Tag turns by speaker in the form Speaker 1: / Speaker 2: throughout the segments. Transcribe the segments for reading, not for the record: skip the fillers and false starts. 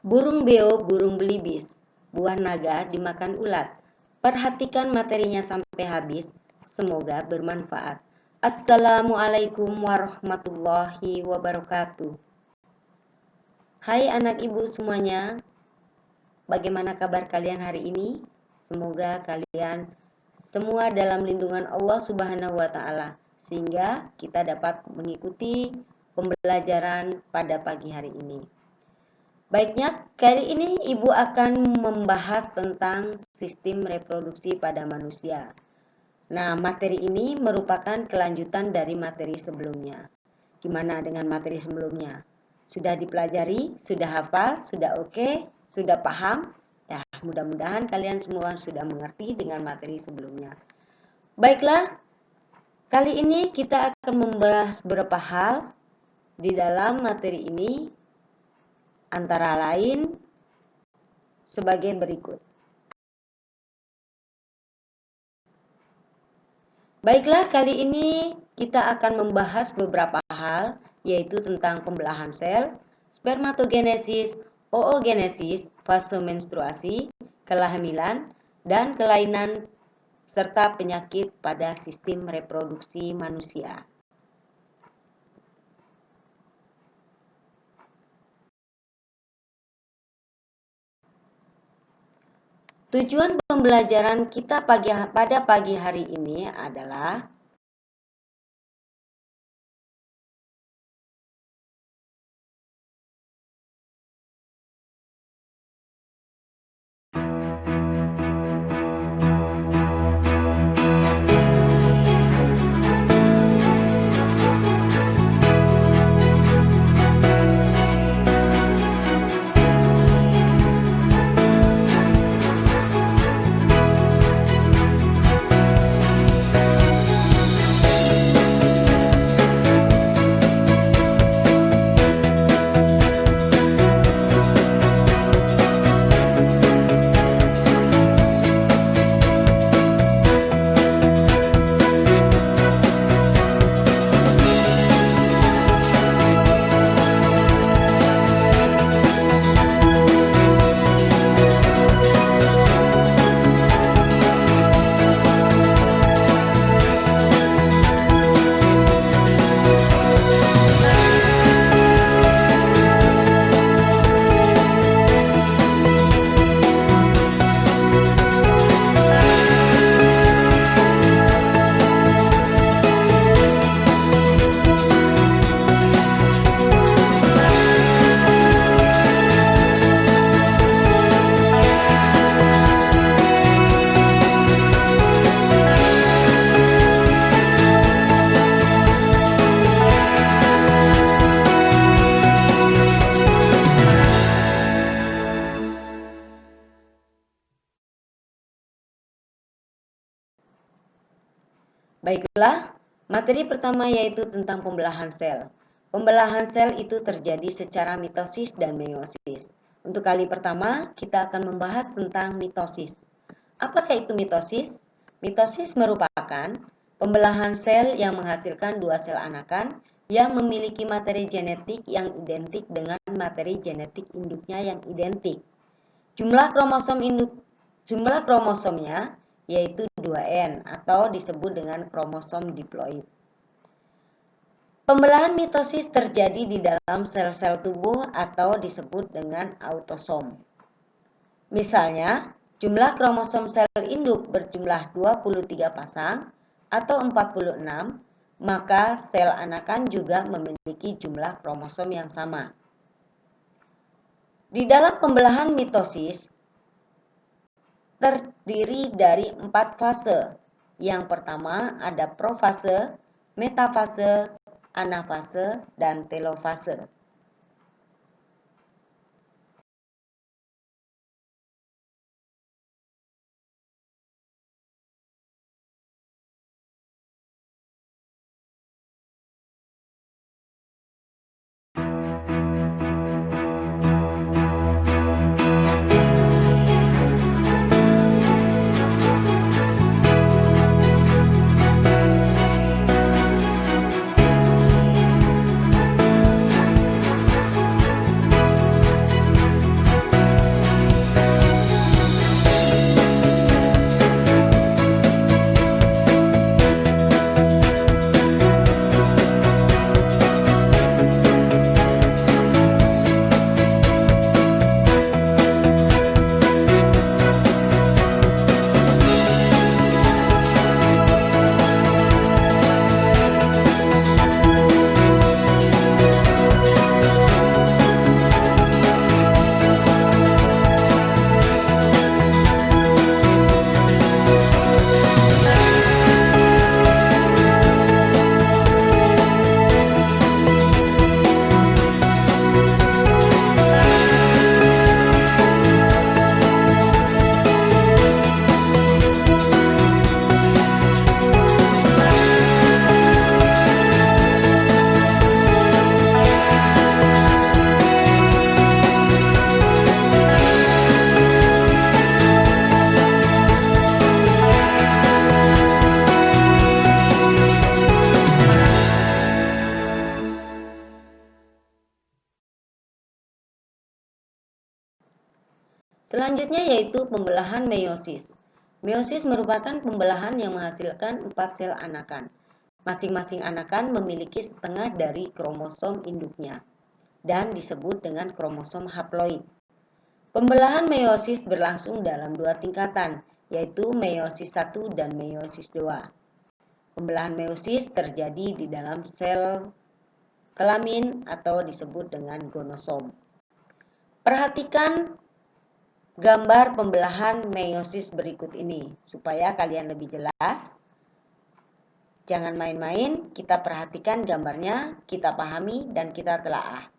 Speaker 1: Burung beo, burung belibis, buah naga dimakan ulat. Perhatikan materinya sampai habis, semoga bermanfaat. Assalamualaikum warahmatullahi wabarakatuh. Hai anak ibu semuanya, bagaimana kabar kalian hari ini? Semoga kalian semua dalam lindungan Allah Subhanahu wa Ta'ala, sehingga kita dapat mengikuti pembelajaran pada pagi hari ini. Baiknya, kali ini Ibu akan membahas tentang sistem reproduksi pada manusia. Nah, materi ini merupakan kelanjutan dari materi sebelumnya. Gimana dengan materi sebelumnya? Sudah dipelajari? Sudah hafal? Sudah oke? Sudah paham? Ya, mudah-mudahan kalian semua sudah mengerti dengan materi sebelumnya. Baiklah, kali ini kita akan membahas beberapa hal di dalam materi ini, antara lain sebagai berikut. Baiklah, kali ini kita akan membahas beberapa hal, yaitu tentang pembelahan sel, spermatogenesis, oogenesis, fase menstruasi, kehamilan, dan kelainan serta penyakit pada sistem reproduksi manusia. Tujuan pembelajaran kita pada pagi hari ini adalah Baiklah, materi pertama yaitu tentang pembelahan sel. Pembelahan sel itu terjadi secara mitosis dan meiosis. Untuk kali pertama, kita akan membahas tentang mitosis. Apakah itu mitosis? Mitosis merupakan pembelahan sel yang menghasilkan dua sel anakan yang memiliki materi genetik yang identik dengan materi genetik induknya yang identik. Jumlah kromosomnya yaitu 2N atau disebut dengan kromosom diploid. Pembelahan mitosis terjadi di dalam sel-sel tubuh atau disebut dengan autosom. Misalnya, jumlah kromosom sel induk berjumlah 23 pasang atau 46, maka sel anakan juga memiliki jumlah kromosom yang sama. Di dalam pembelahan mitosis terdiri dari 4 fase. Yang pertama ada profase, metafase, anafase, dan telofase. Selanjutnya yaitu pembelahan meiosis. Meiosis merupakan pembelahan yang menghasilkan 4 sel anakan. Masing-masing anakan memiliki setengah dari kromosom induknya dan disebut dengan kromosom haploid. Pembelahan meiosis berlangsung dalam 2 tingkatan, yaitu meiosis 1 dan meiosis 2. Pembelahan meiosis terjadi di dalam sel kelamin atau disebut dengan gonosom. Perhatikan gambar pembelahan meiosis berikut ini supaya kalian lebih jelas. Jangan main-main, kita perhatikan gambarnya, kita pahami, dan kita telaah.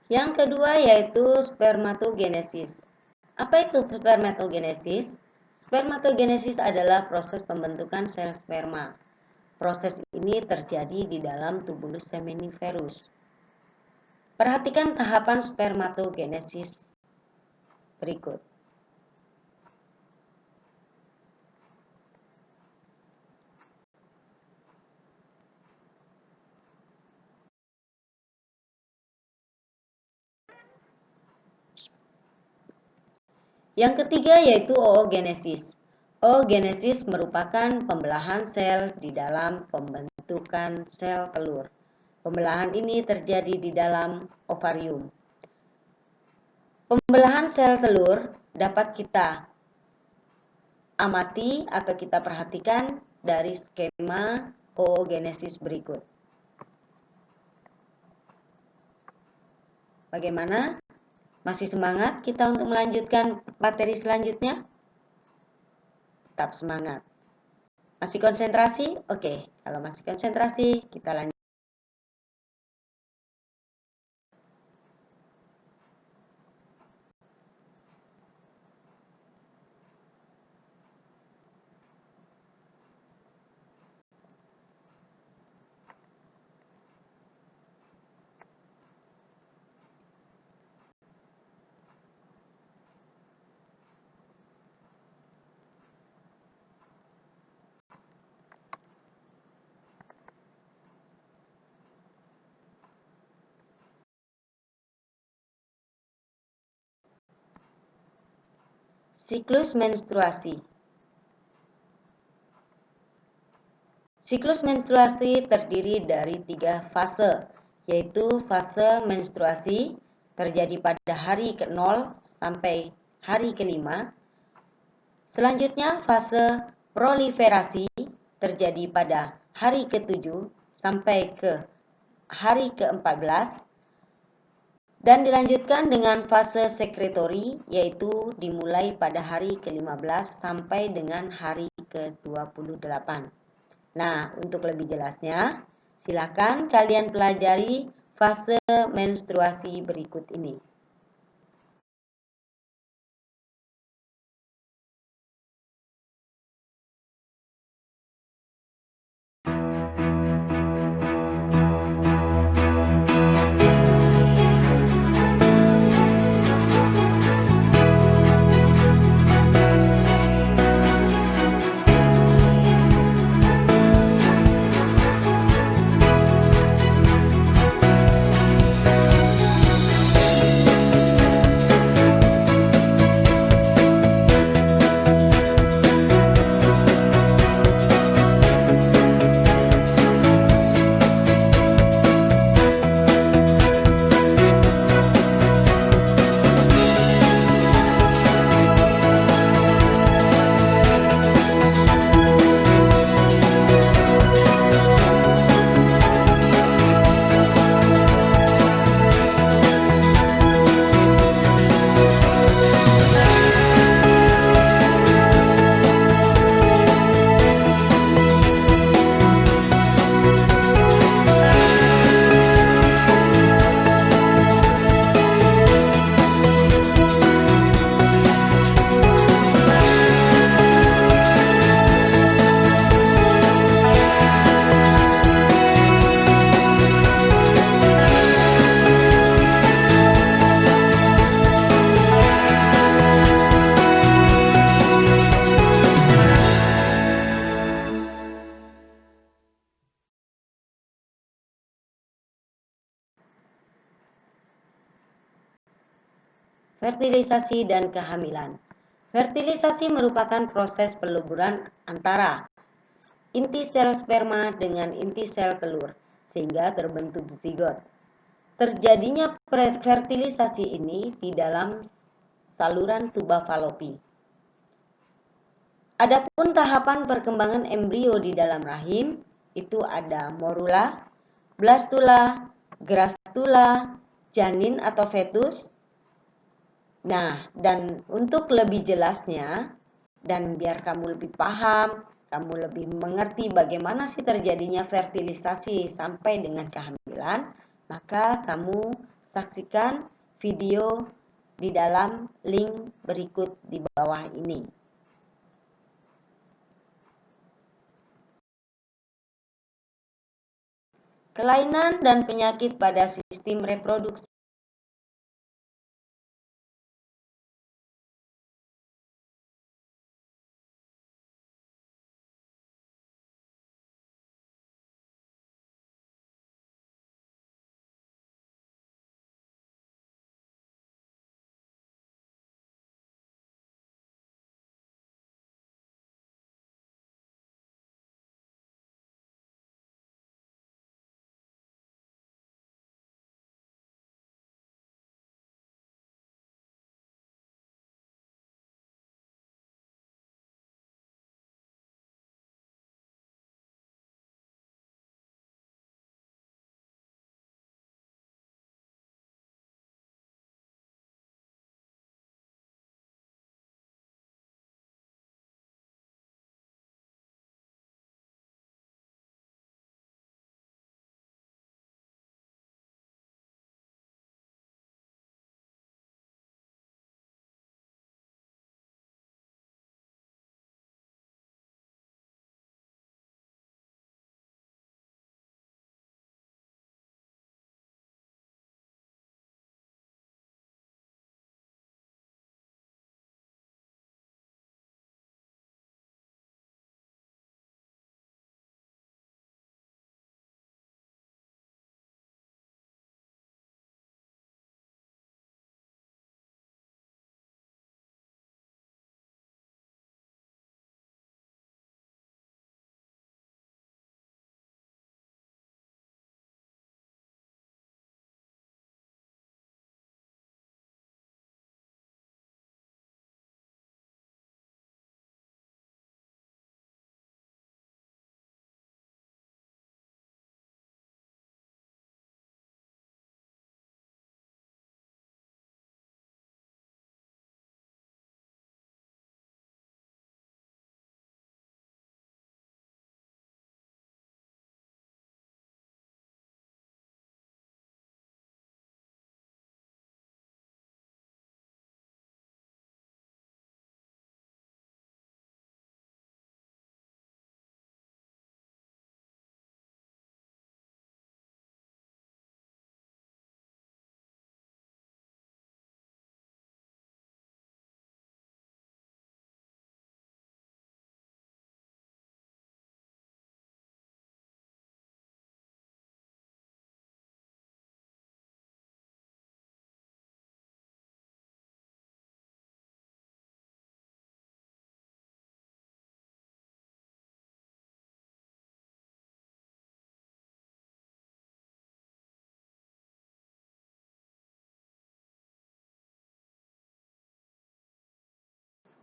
Speaker 1: Yang kedua yaitu spermatogenesis. Apa itu spermatogenesis? Spermatogenesis adalah proses pembentukan sel sperma. Proses ini terjadi di dalam tubulus seminiferus. Perhatikan tahapan spermatogenesis berikut. Yang ketiga yaitu oogenesis. Oogenesis merupakan pembelahan sel di dalam pembentukan sel telur. Pembelahan ini terjadi di dalam ovarium. Pembelahan sel telur dapat kita amati atau kita perhatikan dari skema oogenesis berikut. Bagaimana? Masih semangat kita untuk melanjutkan materi selanjutnya? Tetap semangat. Masih konsentrasi? Oke, kalau masih konsentrasi, kita lanjut. Siklus menstruasi. Siklus menstruasi terdiri dari 3 fase, yaitu fase menstruasi terjadi pada hari ke-0 sampai hari ke-5. Selanjutnya fase proliferasi terjadi pada hari ke-7 sampai ke hari ke-14. Dan dilanjutkan dengan fase sekretori, yaitu dimulai pada hari ke-15 sampai dengan hari ke-28. Nah, untuk lebih jelasnya, silakan kalian pelajari fase menstruasi berikut ini. Fertilisasi dan kehamilan. Fertilisasi merupakan proses peluburan antara inti sel sperma dengan inti sel telur, sehingga terbentuk zigot. Terjadinya fertilisasi ini di dalam saluran tuba falopi. Adapun tahapan perkembangan embrio di dalam rahim, itu ada morula, blastula, gastrula, janin atau fetus. Nah, dan untuk lebih jelasnya, dan biar kamu lebih paham, kamu lebih mengerti bagaimana sih terjadinya fertilisasi sampai dengan kehamilan, maka kamu saksikan video di dalam link berikut di bawah ini. Kelainan dan penyakit pada sistem reproduksi.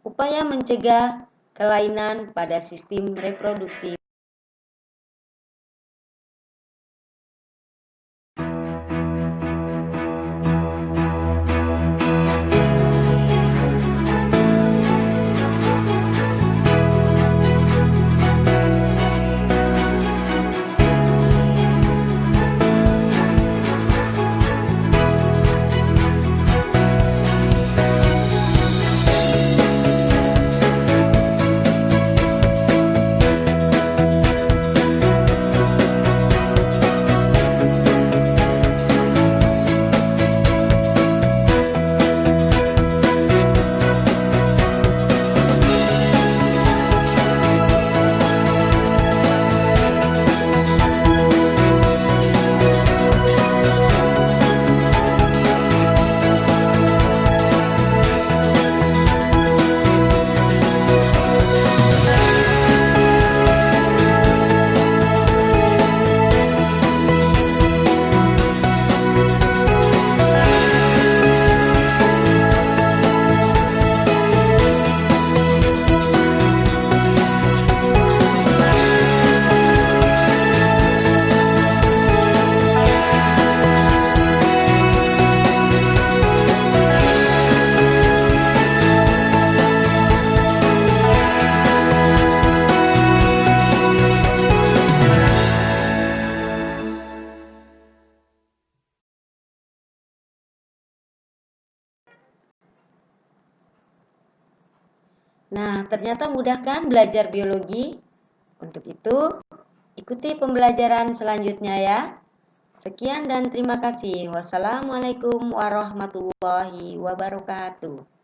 Speaker 1: Upaya mencegah kelainan pada sistem reproduksi. Nah, ternyata mudah kan belajar biologi? Untuk itu, ikuti pembelajaran selanjutnya ya. Sekian dan terima kasih. Wassalamualaikum warahmatullahi wabarakatuh.